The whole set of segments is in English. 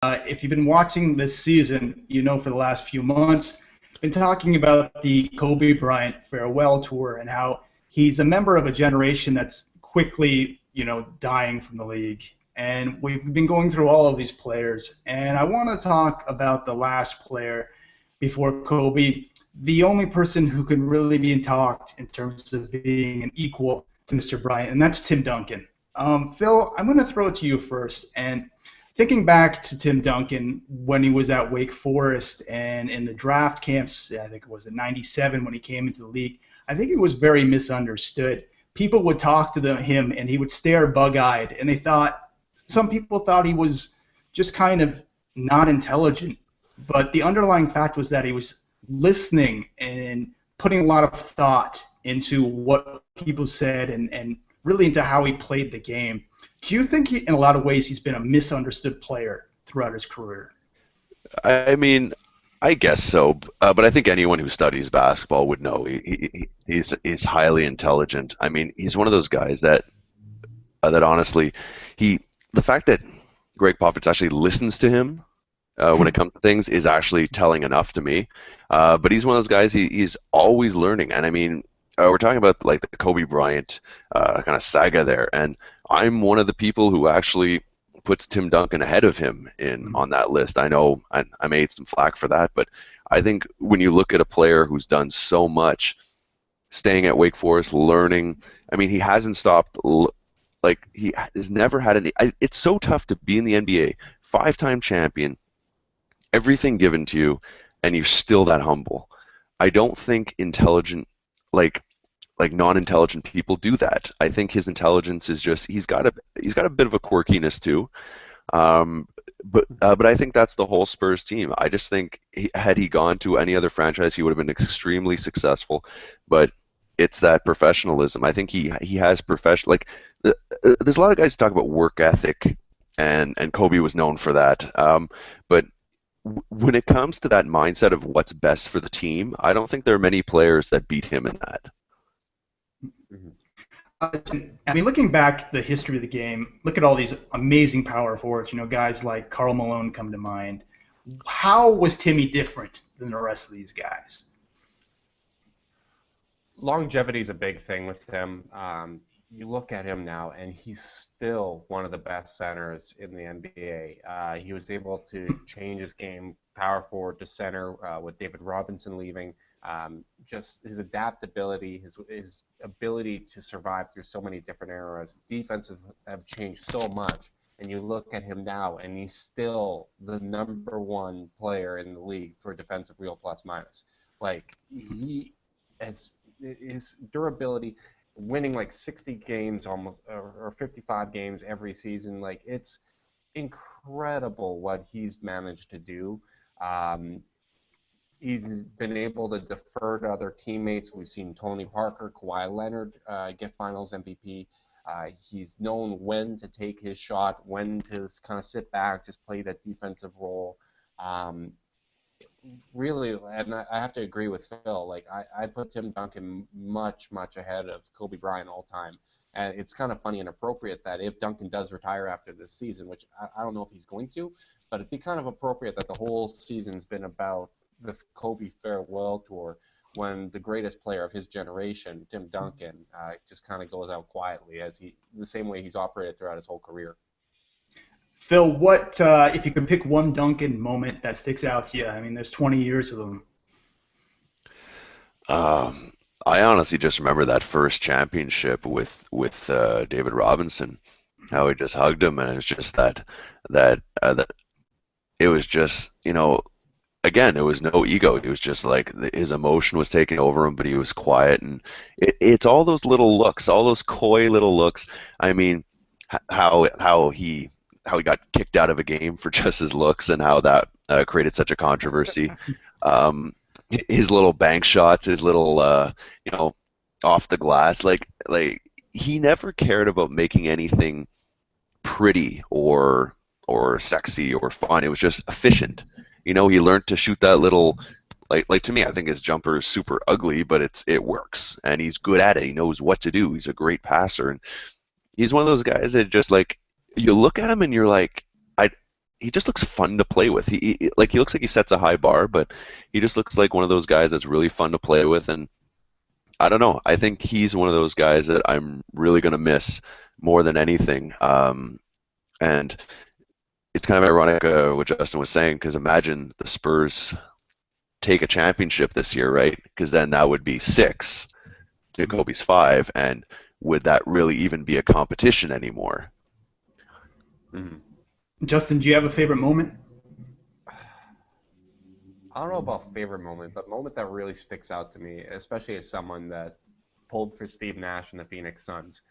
If you've been watching this season, you know for the last few months, been talking about the Kobe Bryant farewell tour and how he's a member of a generation that's quickly, dying from the league. And we've been going through all of these players, and I want to talk about the last player before Kobe, the only person who can really be talked in terms of being an equal to Mr. Bryant, and that's Tim Duncan. Phil, I'm going to throw it to you first. And thinking back to Tim Duncan when he was at Wake Forest and in the draft camps, I think it was in '97 when he came into the league, I think he was very misunderstood. People would talk to him and he would stare bug-eyed, and some people thought he was just kind of not intelligent. But the underlying fact was that he was listening and putting a lot of thought into what people said and really into how he played the game. Do you think in a lot of ways he's been a misunderstood player throughout his career? I mean, I guess so, but I think anyone who studies basketball would know he's highly intelligent. I mean, he's one of those guys that honestly, the fact that Greg Popovich actually listens to him when it comes to things is actually telling enough to me. But he's one of those guys. He's always learning, and I mean, we're talking about like the Kobe Bryant kind of saga there, and I'm one of the people who actually puts Tim Duncan ahead of him on that list. I know I made some flack for that, but I think when you look at a player who's done so much, staying at Wake Forest, learning, I mean, he hasn't stopped. Like, he has never had any. It's so tough to be in the NBA, 5-time champion, everything given to you, and you're still that humble. I don't think intelligent, like non-intelligent people do that. I think his intelligence is just he's got a bit of a quirkiness too. But I think that's the whole Spurs team. I just think had he gone to any other franchise, he would have been extremely successful. But it's that professionalism. I think he has professional. Like there's a lot of guys who talk about work ethic, and Kobe was known for that. But when it comes to that mindset of what's best for the team, I don't think there are many players that beat him in that. I mean, looking back the history of the game, look at all these amazing power forwards. Guys like Karl Malone come to mind. How was Timmy different than the rest of these guys? Longevity is a big thing with him. You look at him now, and he's still one of the best centers in the NBA. He was able to change his game power forward to center with David Robinson leaving. Just his adaptability, his ability to survive through so many different eras. Defenses have changed so much, and you look at him now, and he's still the #1 player in the league for defensive real plus minus. Like, he has his durability, winning like 60 games almost or 55 games every season. Like, it's incredible what he's managed to do. He's been able to defer to other teammates. We've seen Tony Parker, Kawhi Leonard get Finals MVP. He's known when to take his shot, when to kind of sit back, just play that defensive role. Really, and I have to agree with Phil. Like, I put Tim Duncan much, much ahead of Kobe Bryant all time. And it's kind of funny and appropriate that if Duncan does retire after this season, which I don't know if he's going to, but it'd be kind of appropriate that the whole season's been about the Kobe farewell tour, when the greatest player of his generation, Tim Duncan, just kind of goes out quietly, the same way he's operated throughout his whole career. Phil, what if you could pick one Duncan moment that sticks out to you? I mean, there's 20 years of them. I honestly just remember that first championship with David Robinson, how he just hugged him, and it was just that it was just, again, it was no ego. It was just like his emotion was taking over him, but he was quiet, and it's all those little looks, all those coy little looks. I mean, how he got kicked out of a game for just his looks, and how that created such a controversy. His little bank shots, his little off the glass, like he never cared about making anything pretty or sexy or fun. It was just efficient. He learned to shoot that little, like to me, I think his jumper is super ugly, but it works, and he's good at it. He knows what to do. He's a great passer, and he's one of those guys that just, like, you look at him and you're like, he just looks fun to play with. He looks like he sets a high bar, but he just looks like one of those guys that's really fun to play with. And I don't know. I think he's one of those guys that I'm really going to miss more than anything. And it's kind of ironic what Justin was saying, because imagine the Spurs take a championship this year, right? Because then that would be 6 to Kobe's 5, and would that really even be a competition anymore? Mm-hmm. Justin, do you have a favorite moment? I don't know about favorite moment, but moment that really sticks out to me, especially as someone that pulled for Steve Nash and the Phoenix Suns,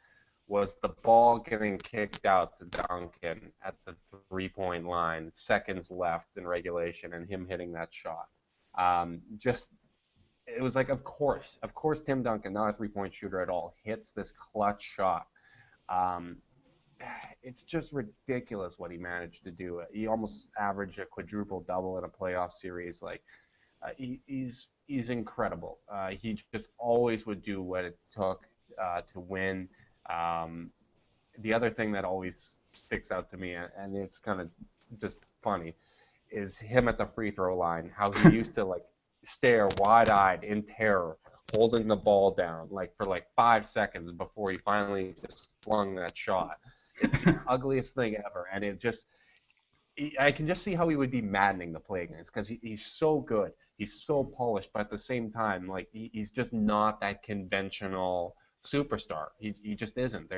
was the ball getting kicked out to Duncan at the three-point line, seconds left in regulation, and him hitting that shot. It was like, of course, Tim Duncan, not a three-point shooter at all, hits this clutch shot. It's just ridiculous what he managed to do. He almost averaged a quadruple double in a playoff series. Like, he's incredible. He just always would do what it took to win. The other thing that always sticks out to me, and it's kind of just funny, is him at the free throw line. How he used to like stare wide-eyed in terror, holding the ball down like for like 5 seconds before he finally just flung that shot. It's the ugliest thing ever, and I can just see how he would be maddening to play against, because he's so good, he's so polished, but at the same time, like he's just not that conventional superstar. He just isn't.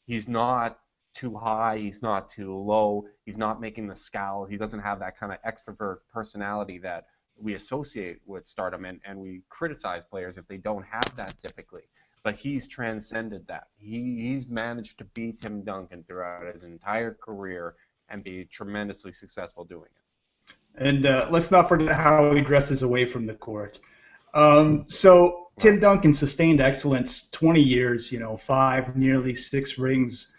He's not too high, he's not too low, he's not making the scowl, he doesn't have that kind of extrovert personality that we associate with stardom, and we criticize players if they don't have that typically. But he's transcended that. He's managed to beat Tim Duncan throughout his entire career and be tremendously successful doing it. And let's not forget how he dresses away from the court. So Tim Duncan sustained excellence, 20 years, 5, nearly 6 rings.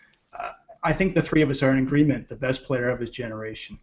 I think the three of us are in agreement, the best player of his generation.